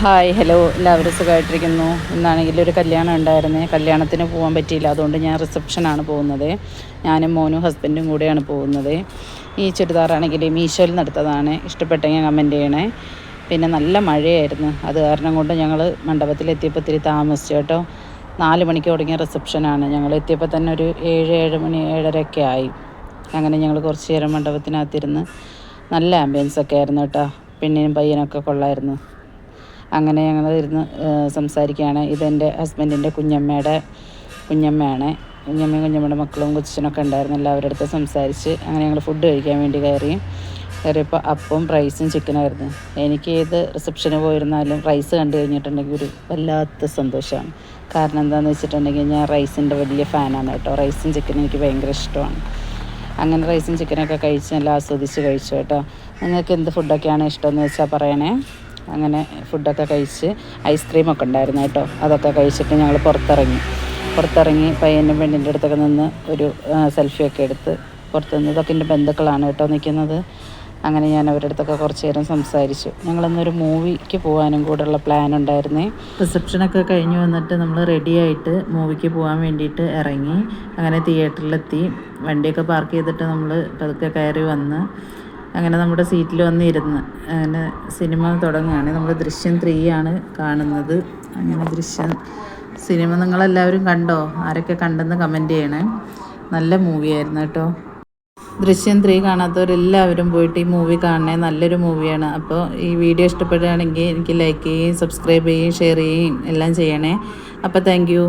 Hi hello എല്ലാവരും സുഖമായിട്ടിരിക്കുന്നു. ഇന്നാണെങ്കിൽ ഒരു കല്യാണം ഉണ്ടായിരുന്നേ. കല്യാണത്തിന് പോകാൻ പറ്റിയില്ല. അതുകൊണ്ട് ഞാൻ റിസപ്ഷനാണ് പോകുന്നത്. ഞാനും മോനും ഹസ്ബൻഡും കൂടെയാണ് പോകുന്നത്. ഈ ചുരിദാറാണെങ്കിൽ മീഷോയിൽ നിന്ന് എടുത്തതാണ്. ഇഷ്ടപ്പെട്ടെങ്കിൽ കമൻറ്റ് ചെയ്യണേ. പിന്നെ നല്ല മഴയായിരുന്നു. അത് കാരണം കൊണ്ട് ഞങ്ങൾ മണ്ഡപത്തിലെത്തിയപ്പോൾ ഇത്തിരി താമസിച്ചു കേട്ടോ. 4 മണിക്ക് തുടങ്ങിയ റിസപ്ഷനാണ്. ഞങ്ങൾ എത്തിയപ്പോൾ തന്നെ ഒരു 7 മണി 7:30 ആയി. അങ്ങനെ ഞങ്ങൾ കുറച്ച് നേരം മണ്ഡപത്തിനകത്തിരുന്ന് നല്ല ആംബിയൻസൊക്കെ ആയിരുന്നു കേട്ടോ. പെണ്ണിനും പയ്യനൊക്കെ കൊള്ളായിരുന്നു. അങ്ങനെ ഞങ്ങൾ ഇരുന്ന് സംസാരിക്കുകയാണ്. ഇതെൻ്റെ ഹസ്ബൻഡിൻ്റെ കുഞ്ഞമ്മയാണ്. കുഞ്ഞമ്മയുടെ മക്കളും കൊച്ചനൊക്കെ ഉണ്ടായിരുന്നു. എല്ലാവരുടെ അടുത്ത് സംസാരിച്ച് അങ്ങനെ ഞങ്ങൾ ഫുഡ് കഴിക്കാൻ വേണ്ടി കയറിയപ്പോൾ അപ്പവും റൈസും ചിക്കനായിരുന്നു. എനിക്ക് ഏത് റിസപ്ഷന് പോയിരുന്നാലും റൈസ് കണ്ടു കഴിഞ്ഞിട്ടുണ്ടെങ്കിൽ ഒരു വല്ലാത്ത സന്തോഷമാണ്. കാരണം എന്താണെന്ന് വെച്ചിട്ടുണ്ടെങ്കിൽ ഞാൻ റൈസിൻ്റെ വലിയ ഫാനാണ് കേട്ടോ. റൈസും ചിക്കനും എനിക്ക് ഭയങ്കര ഇഷ്ടമാണ്. അങ്ങനെ റൈസും ചിക്കനൊക്കെ കഴിച്ച് നല്ല ആസ്വദിച്ച് കഴിച്ചു കേട്ടോ. നിങ്ങൾക്ക് എന്ത് ഫുഡൊക്കെയാണ് ഇഷ്ടമെന്ന് വെച്ചാൽ പറയണേ. അങ്ങനെ ഫുഡൊക്കെ കഴിച്ച് ഐസ്ക്രീമൊക്കെ ഉണ്ടായിരുന്നു കേട്ടോ. അതൊക്കെ കഴിച്ചിട്ട് ഞങ്ങൾ പുറത്തിറങ്ങി പയ്യൻ്റെ പെണ്ണിൻ്റെ അടുത്തൊക്കെ നിന്ന് ഒരു സെൽഫിയൊക്കെ എടുത്ത് പുറത്ത് നിന്ന്. ഇതൊക്കെ എൻ്റെ ബന്ധുക്കളാണ് കേട്ടോ നിൽക്കുന്നത്. അങ്ങനെ ഞാൻ അവരുടെ അടുത്തൊക്കെ കുറച്ച് നേരം സംസാരിച്ചു. ഞങ്ങളിന്നൊരു മൂവിക്ക് പോകാനും കൂടെയുള്ള പ്ലാൻ ഉണ്ടായിരുന്നേ. റിസപ്ഷനൊക്കെ കഴിഞ്ഞ് വന്നിട്ട് നമ്മൾ റെഡിയായിട്ട് മൂവിക്ക് പോകാൻ വേണ്ടിയിട്ട് ഇറങ്ങി. അങ്ങനെ തിയേറ്ററിലെത്തി. വണ്ടിയൊക്കെ പാർക്ക് ചെയ്തിട്ട് നമ്മൾ പതുക്കെ കയറി വന്ന് അങ്ങനെ നമ്മുടെ സീറ്റിൽ വന്നിരുന്ന് അങ്ങനെ സിനിമ തുടങ്ങുകയാണ്. നമ്മൾ ദൃശ്യം 3 ആണ് കാണുന്നത്. അങ്ങനെ സിനിമ നിങ്ങളെല്ലാവരും കണ്ടോ? ആരൊക്കെ കണ്ടെന്ന് കമൻറ്റ് ചെയ്യണേ. നല്ല മൂവിയായിരുന്നു കേട്ടോ. ദൃശ്യം 3 കാണാത്തവരെല്ലാവരും പോയിട്ട് ഈ മൂവി കാണണേ. നല്ലൊരു മൂവിയാണ്. അപ്പോൾ ഈ വീഡിയോ ഇഷ്ടപ്പെടുകയാണെങ്കിൽ എനിക്ക് ലൈക്ക് ചെയ്യുകയും സബ്സ്ക്രൈബ് ചെയ്യുകയും ഷെയർ ചെയ്യുകയും എല്ലാം ചെയ്യണേ. അപ്പോൾ താങ്ക് യു.